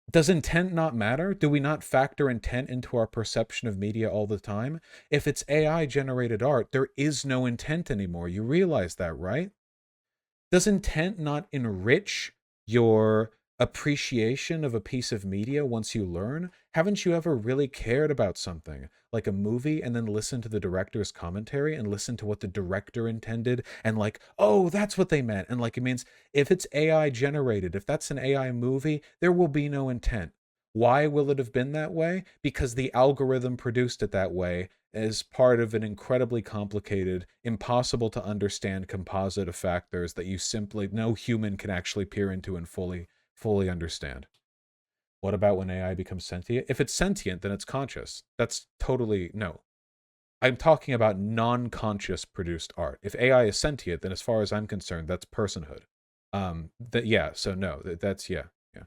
Does intent not matter? Do we not factor intent into our perception of media all the time? If it's AI generated art, there is no intent anymore. You realize that, right? Does intent not enrich your appreciation of a piece of media once you learn? Haven't you ever really cared about something, like a movie, and then listened to the director's commentary and listened to what the director intended and like, oh, that's what they meant. And like, it means if it's AI generated, if that's an AI movie, there will be no intent. Why will it have been that way? Because the algorithm produced it that way as part of an incredibly complicated, impossible to understand composite of factors that you simply, no human can actually peer into and fully understand. What about when AI becomes sentient? If it's sentient, then it's conscious. That's totally no. I'm talking about non-conscious produced art. If AI is sentient, then as far as I'm concerned, that's personhood. That yeah. So no, that's yeah, yeah.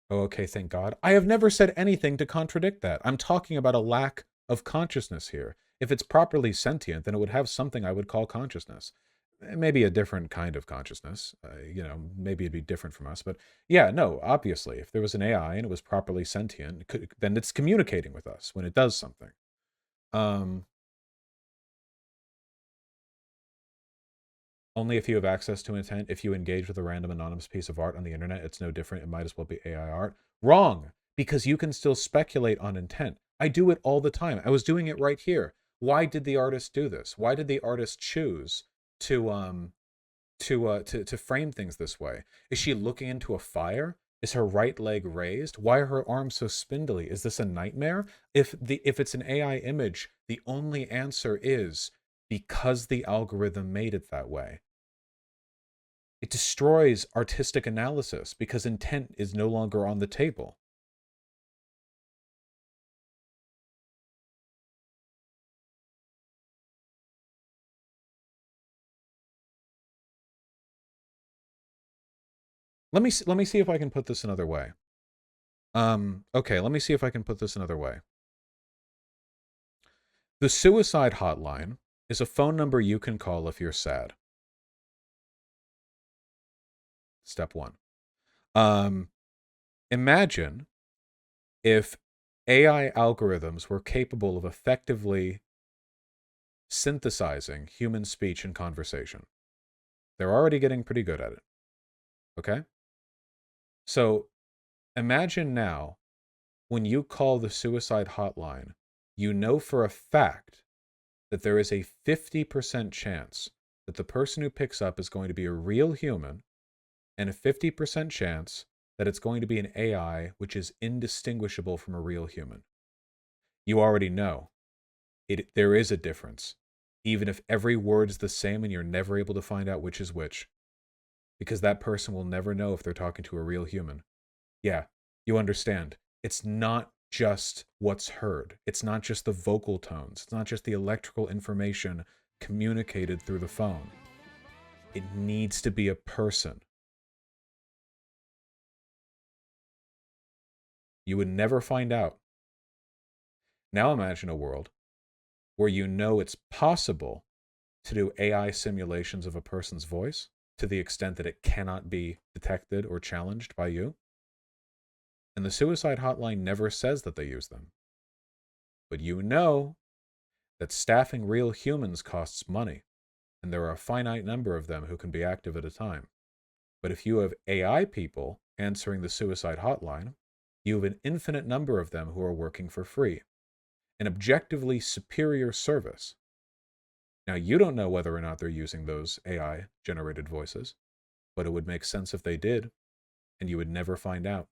Oh, okay, thank God. I have never said anything to contradict that. I'm talking about a lack of consciousness here. If it's properly sentient, then it would have something I would call consciousness. Maybe a different kind of consciousness. Maybe it'd be different from us. But yeah, no, obviously, if there was an AI and it was properly sentient, then it's communicating with us when it does something. Um, Only if you have access to intent. If you engage with a random anonymous piece of art on the internet, it's no different. It might as well be AI art. Wrong, because you can still speculate on intent. I do it all the time. I was doing it right here. Why did the artist do this? Why did the artist choose to to frame things this way? Is she looking into a fire? Is her right leg raised? Why are her arms so spindly? Is this a nightmare? If it's an AI image, the only answer is because the algorithm made it that way. It destroys artistic analysis because intent is no longer on the table. let me see if I can put this another way. Okay, let me see if I can put this another way. The suicide hotline is a phone number you can call if you're sad. Step one. Imagine if AI algorithms were capable of effectively synthesizing human speech and conversation. They're already getting pretty good at it. Okay? So imagine now when you call the suicide hotline, you know for a fact that there is a 50% chance that the person who picks up is going to be a real human, and a 50% chance that it's going to be an AI which is indistinguishable from a real human. You already know there is a difference, even if every word is the same and you're never able to find out which is which, because that person will never know if they're talking to a real human. Yeah, you understand. It's not just what's heard. It's not just the vocal tones. It's not just the electrical information communicated through the phone. It needs to be a person. You would never find out. Now imagine a world where you know it's possible to do AI simulations of a person's voice to the extent that it cannot be detected or challenged by you. And the suicide hotline never says that they use them. But you know that staffing real humans costs money, and there are a finite number of them who can be active at a time. But if you have AI people answering the suicide hotline, you have an infinite number of them who are working for free. An objectively superior service. Now, you don't know whether or not they're using those AI-generated voices, but it would make sense if they did, and you would never find out.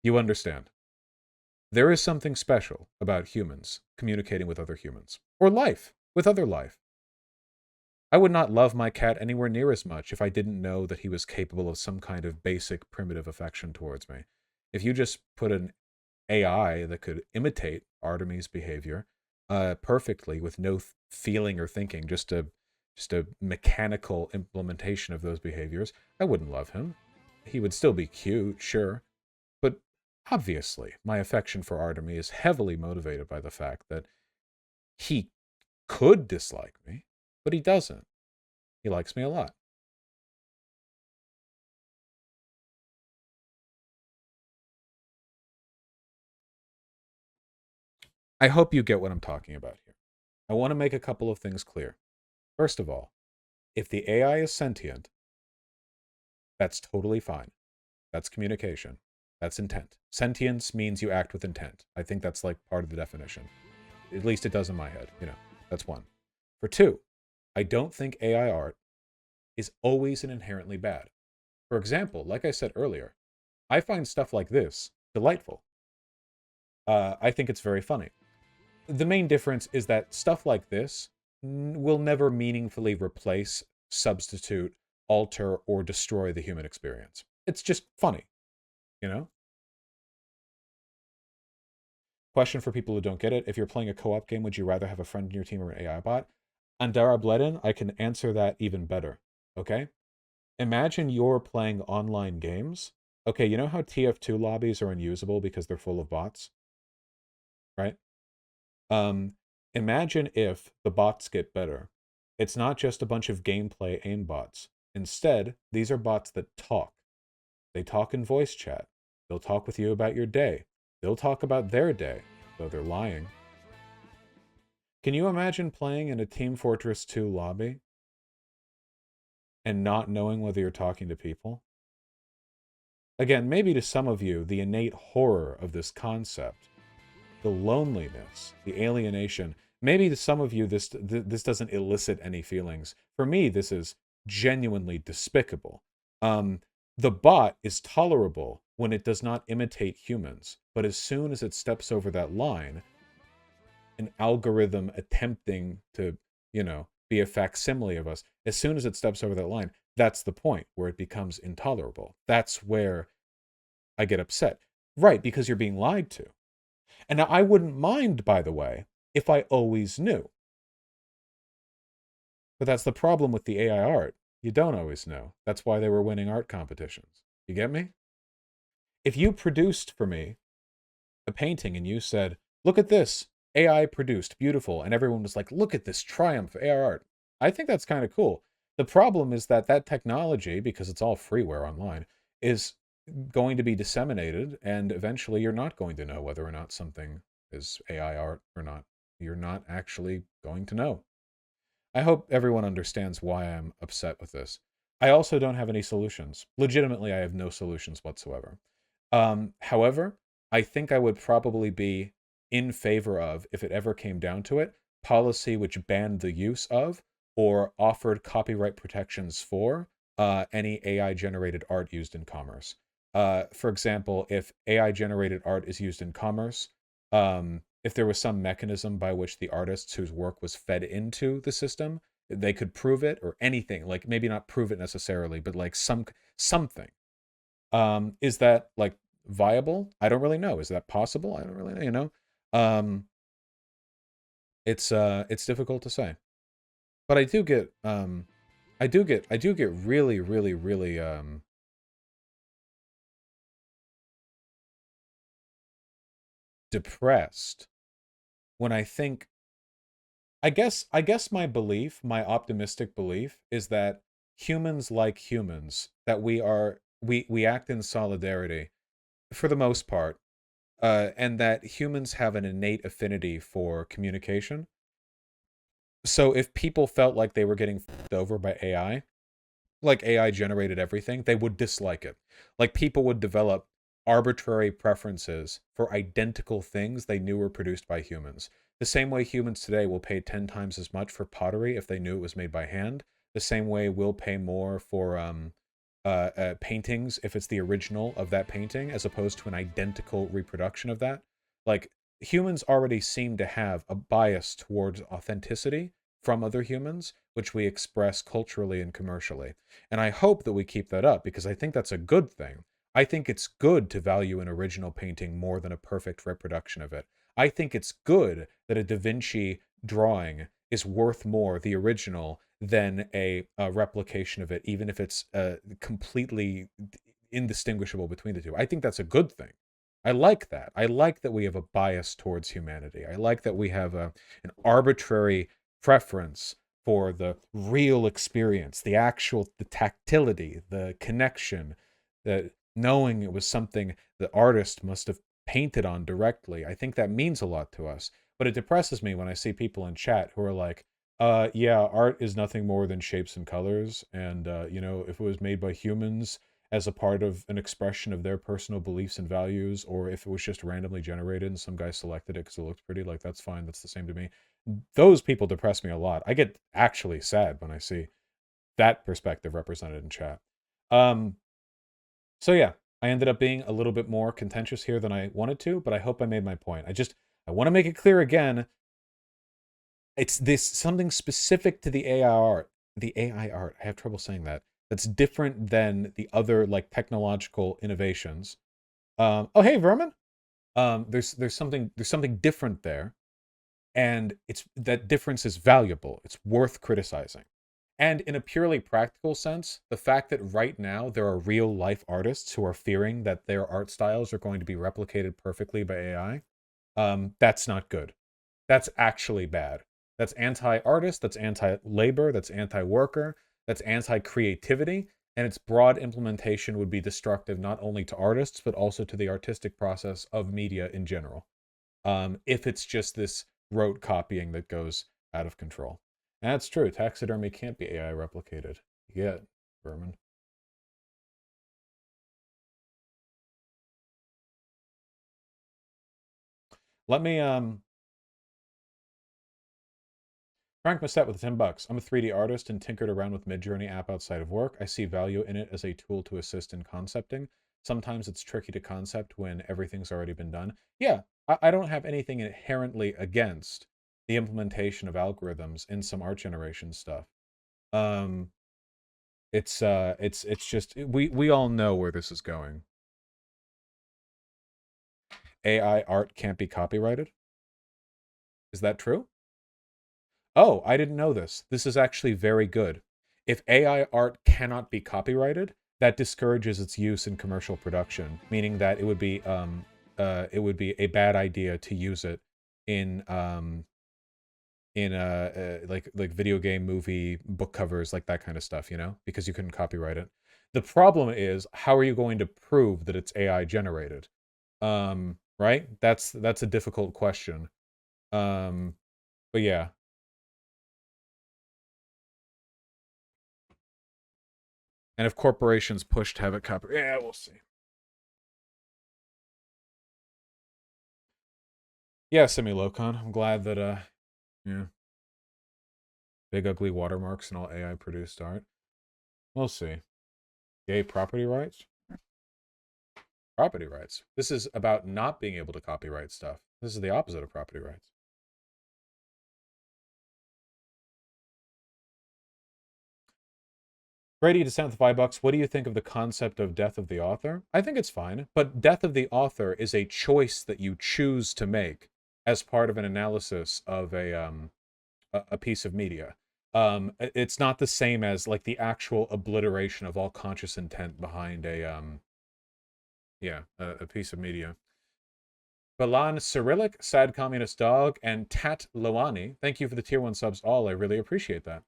You understand. There is something special about humans communicating with other humans, or life, with other life. I would not love my cat anywhere near as much if I didn't know that he was capable of some kind of basic primitive affection towards me. If you just put an AI that could imitate Artemis' behavior perfectly with no feeling or thinking, just a mechanical implementation of those behaviors, I wouldn't love him. He would still be cute, sure, but obviously my affection for Artemis is heavily motivated by the fact that he could dislike me, but he doesn't. He likes me a lot. I hope you get what I'm talking about here. I want to make a couple of things clear. First of all, if the AI is sentient, that's totally fine. That's communication. That's intent. Sentience means you act with intent. I think that's like part of the definition. At least it does in my head. That's one. For two, I don't think AI art is always and inherently bad. For example, like I said earlier, I find stuff like this delightful. I think it's very funny. The main difference is that stuff like this will never meaningfully replace, substitute, alter, or destroy the human experience. It's just funny, you know? Question for people who don't get it. If you're playing a co-op game, would you rather have a friend in your team or an AI bot? Andara Bledin, I can answer that even better. Okay? Imagine you're playing online games. Okay, you know how TF2 lobbies are unusable because they're full of bots? Right? Um, Imagine if the bots get better. It's not just a bunch of gameplay aim bots. Instead, these are bots that talk. They talk in voice chat. They'll talk with you about your day. They'll talk about their day, though they're lying. Can you imagine playing in a Team Fortress 2 lobby and not knowing whether you're talking to people? Again, maybe to some of you, the innate horror of this concept, the loneliness, the alienation, maybe to some of you this doesn't elicit any feelings. For me, this is genuinely despicable. The bot is tolerable when it does not imitate humans, but as soon as it steps over that line, an algorithm attempting to, be a facsimile of us, as soon as it steps over that line, that's the point where it becomes intolerable. That's where I get upset. Right, because you're being lied to. And now I wouldn't mind, by the way, if I always knew. But that's the problem with the AI art. You don't always know. That's why they were winning art competitions. You get me? If you produced for me a painting and you said, "Look at this, AI produced, beautiful," and everyone was like, "Look at this triumph of AI art," I think that's kind of cool. The problem is that that technology, because it's all freeware online, is going to be disseminated, and eventually you're not going to know whether or not something is AI art or not. You're not actually going to know. I hope everyone understands why I'm upset with this. I also don't have any solutions. Legitimately, I have no solutions whatsoever. However, I think I would probably be in favor of, if it ever came down to it, policy which banned the use of or offered copyright protections for any AI generated art used in commerce. For example, if AI generated art is used in commerce, if there was some mechanism by which the artists whose work was fed into the system, they could prove it or anything, like maybe not prove it necessarily, but like something. Is that like viable? I don't really know. Is that possible? I don't really know, you know. Um, it's difficult to say. But I do get really, really, really depressed when I think I guess my belief, my optimistic belief is that humans like humans, that we act in solidarity for the most part, and that humans have an innate affinity for communication. So if people felt like they were getting fucked over by AI, like AI generated everything, they would dislike it. Like people would develop arbitrary preferences for identical things they knew were produced by humans. The same way humans today will pay 10 times as much for pottery if they knew it was made by hand. The same way we'll pay more for paintings if it's the original of that painting as opposed to an identical reproduction of that. Like humans already seem to have a bias towards authenticity from other humans, which we express culturally and commercially. And I hope that we keep that up because I think that's a good thing. I think it's good to value an original painting more than a perfect reproduction of it. I think it's good that a Da Vinci drawing is worth more, the original, than a replication of it, even if it's completely indistinguishable between the two. I think that's a good thing. I like that. I like that we have a bias towards humanity. I like that we have an arbitrary preference for the real experience, the tactility, the connection, the knowing it was something the artist must have painted on directly. I think that means a lot to us. But it depresses me when I see people in chat who are like, yeah, art is nothing more than shapes and colors. And, if it was made by humans as a part of an expression of their personal beliefs and values, or if it was just randomly generated and some guy selected it because it looked pretty, like, that's fine. That's the same to me. Those people depress me a lot. I get actually sad when I see that perspective represented in chat. Um, so yeah, I ended up being a little bit more contentious here than I wanted to, but I hope I made my point. I want to make it clear again. It's this something specific to the AI art. The AI art. I have trouble saying that. That's different than the other like technological innovations. Oh hey, Vermin. There's something different there, and it's that difference is valuable. It's worth criticizing. And in a purely practical sense, the fact that right now there are real life artists who are fearing that their art styles are going to be replicated perfectly by AI, that's not good. That's actually bad. That's anti-artist, that's anti-labor, that's anti-worker, that's anti-creativity, and its broad implementation would be destructive not only to artists but also to the artistic process of media in general. If it's just this rote copying that goes out of control. And that's true. Taxidermy can't be AI replicated yet, Berman. Let me Frank Massett with $10. I'm a 3D artist and tinkered around with Midjourney app outside of work. I see value in it as a tool to assist in concepting. Sometimes it's tricky to concept when everything's already been done. Yeah, I don't have anything inherently against the implementation of algorithms in some art generation stuff. Um, it's just we all know where this is going. AI art can't be copyrighted. Is that true? Oh, I didn't know this. This is actually very good. If AI art cannot be copyrighted, that discourages its use in commercial production, meaning that it would be a bad idea to use it in like video game, movie, book covers, like that kind of stuff, you know, because you couldn't copyright it. The problem is, how are you going to prove that it's AI generated? Right? That's a difficult question. But yeah. And if corporations push to have it copyrighted, yeah, we'll see. Yeah, Simulocon. I'm glad that yeah, big ugly watermarks and all AI produced art. We'll see. Yay, property rights. Property rights. This is about not being able to copyright stuff. This is the opposite of property rights. Brady to send the $5. What do you think of the concept of death of the author? I think it's fine, but death of the author is a choice that you choose to make as part of an analysis of a piece of media. It's not the same as like the actual obliteration of all conscious intent behind a piece of media. Balan Cyrillic, Sad Communist Dog, and Tat Loani, thank you for the tier 1 subs all. I really appreciate that.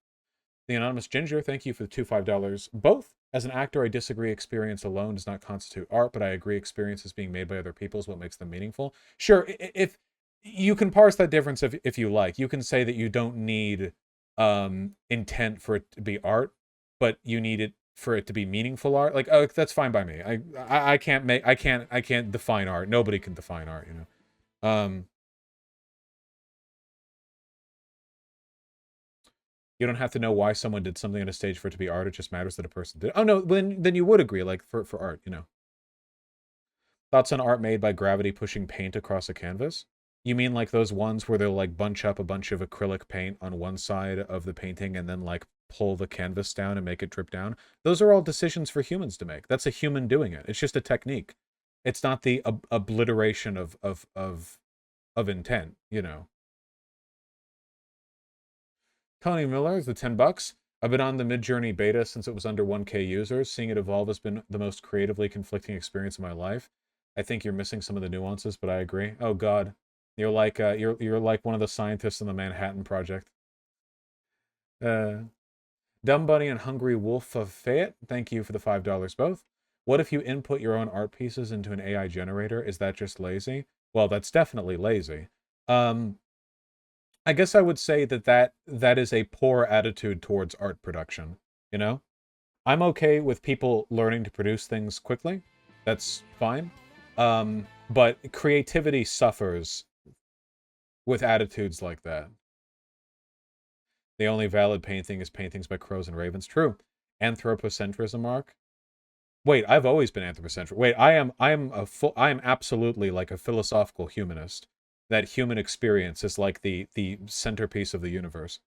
The Anonymous Ginger, thank you for the $5. Both. As an actor, I disagree experience alone does not constitute art, but I agree experiences being made by other people is what makes them meaningful. Sure, if you can parse that difference if you like. You can say that you don't need intent for it to be art, but you need it for it to be meaningful art. Like, oh, that's fine by me. I can't define art. Nobody can define art, you know. You don't have to know why someone did something on a stage for it to be art. It just matters that a person did. Oh no, then you would agree, like for art, you know. Thoughts on art made by gravity pushing paint across a canvas? You mean like those ones where they'll like bunch up a bunch of acrylic paint on one side of the painting and then like pull the canvas down and make it drip down? Those are all decisions for humans to make. That's a human doing it. It's just a technique. It's not the obliteration of intent, you know. Tony Miller is the $10. I've been on the Midjourney beta since it was under 1K users. Seeing it evolve has been the most creatively conflicting experience of my life. I think you're missing some of the nuances, but I agree. Oh God, you're like one of the scientists in the Manhattan Project. Dumb Bunny and Hungry Wolf of Fayette, thank you for the $5 both. What if you input your own art pieces into an AI generator? Is that just lazy? Well, that's definitely lazy. I guess I would say that is a poor attitude towards art production, you know? I'm okay with people learning to produce things quickly. That's fine. But creativity suffers with attitudes like that. The only valid painting is paintings by crows and ravens. True. Anthropocentrism, Mark. Wait, I've always been anthropocentric. Wait, I am absolutely like a philosophical humanist. That human experience is like the centerpiece of the universe.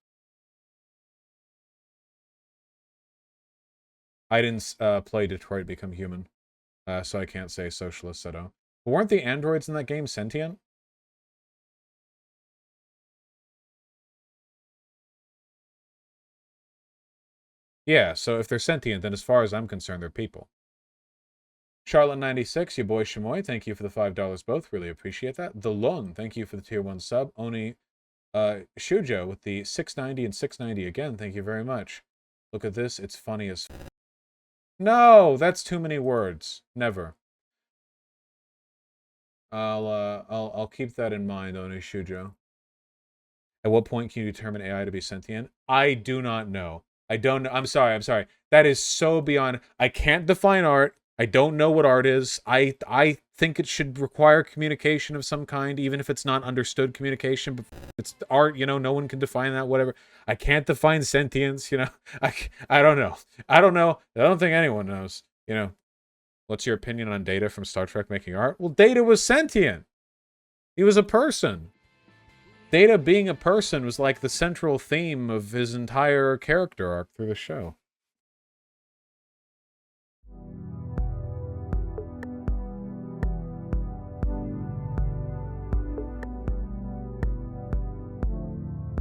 I didn't play Detroit Become Human, so I can't say socialist at all. But weren't the androids in that game sentient? Yeah, so if they're sentient, then as far as I'm concerned, they're people. Charlotte96, your boy Shamoy, thank you for the $5 both. Really appreciate that. The Lon, thank you for the tier 1 sub. Oni Shujo with the 690 and 690 again, thank you very much. Look at this, it's funny as... No, that's too many words. Never. I'll keep that in mind, Oni Shujo. At what point can you determine AI to be sentient? I do not know. I don't know. I'm sorry. That is so beyond... I can't define art. I don't know what art is. I think it should require communication of some kind, even if it's not understood communication. But it's art, you know, no one can define that, whatever. I can't define sentience, you know. I don't know. I don't know. I don't think anyone knows, you know. What's your opinion on Data from Star Trek making art? Well, Data was sentient. He was a person. Data being a person was like the central theme of his entire character arc through the show.